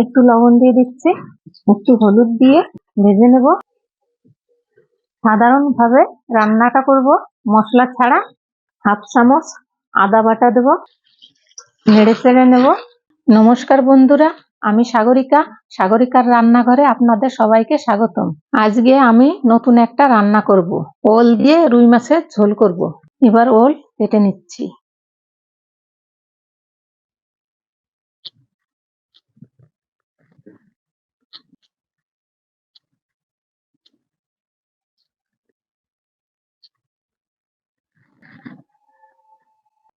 একটু লবণ দিয়ে দিচ্ছি, একটু হলুদ দিয়ে ভেজে নেব। সাধারণভাবে রান্নাটা করব মশলা ছাড়া। হাফ চামচ আদা বাটা দেব, নেড়ে চেড়ে নেব। নমস্কার বন্ধুরা, আমি সাগরিকার রান্নাঘরে আপনাদের সবাইকে স্বাগতম। আজকে আমি নতুন একটা রান্না করব, ওল দিয়ে রুই মাছের ঝোল করব। এবার ওল কেটে নিচ্ছি।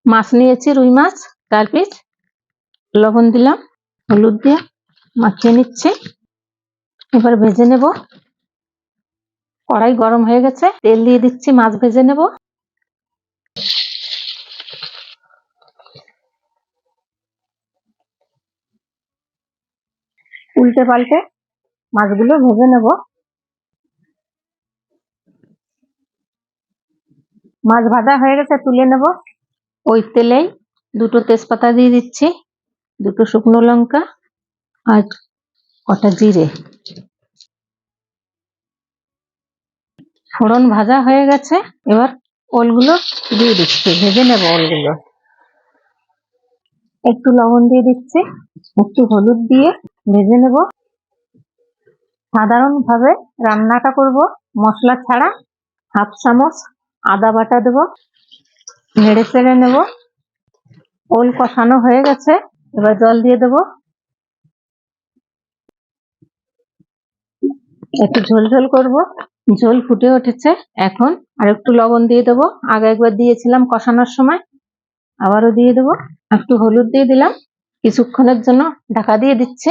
মাছ নিয়েছি, রুই মাছ 4 পিস। লবণ দিলাম, হলুদ দিয়ে মাখিয়ে নিচ্ছি। এবার ভেজে নেব। কড়াই গরম হয়ে গেছে, তেল দিয়ে দিচ্ছি, মাছ ভেজে নেব। উল্টে পাল্টে মাছগুলো ভেজে নেব। মাছ ভাজা হয়ে গেছে, তুলে নেব। ওই তেলেই 2টো তেজপাতা দিয়ে দিচ্ছি, 2টো শুকনো লঙ্কা আর কটা জিরে। ফোড়ন ভাজা হয়ে গেছে, এবার ওলগুলো দিয়ে দিচ্ছি, ভেজে নেব ওলগুলো। একটু লবণ দিয়ে দিচ্ছি, একটু হলুদ দিয়ে ভেজে নেব। সাধারণভাবে রান্নাটা করব মশলা ছাড়া। হাফ চামচ আদা বাটা দেব, নেড়ে চেড়ে নেব। ওল কষানো হয়ে গেছে, এবার জল দিয়ে দেব। একটু ঝোল ঝোল করব, ঝোল ফুটে উঠেছে। এখন আর একটু লবণ দিয়ে দেবো, আগে একবার দিয়েছিলাম কষানোর সময়, আবারও দিয়ে দেবো। একটু হলুদ দিয়ে দিলাম। কিছুক্ষণের জন্য ঢাকা দিয়ে দিচ্ছি।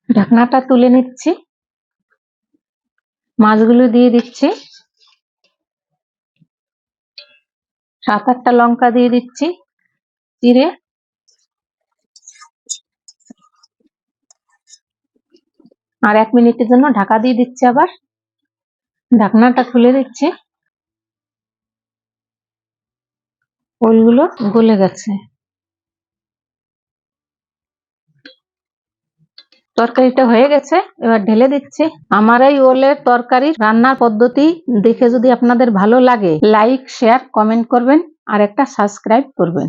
ঢাকনাটা তুলে নিচ্ছি, মাছগুলো দিয়ে দিচ্ছি। 7-8টা লঙ্কা দিয়ে দিচ্ছি চিড়ে। আর 1 মিনিটের জন্য ঢাকা দিয়ে দিচ্ছি। আবার ঢাকনাটা খুলে দিচ্ছি। ওলগুলো গলে গেছে। তরকারিটা হয়ে গেছে, এবার ঢেলে দিচ্ছি। আমার এই ওলের তরকারি রান্নার পদ্ধতি দেখে যদি আপনাদের ভালো লাগে, লাইক, শেয়ার, কমেন্ট করবেন আর একটা সাবস্ক্রাইব করবেন।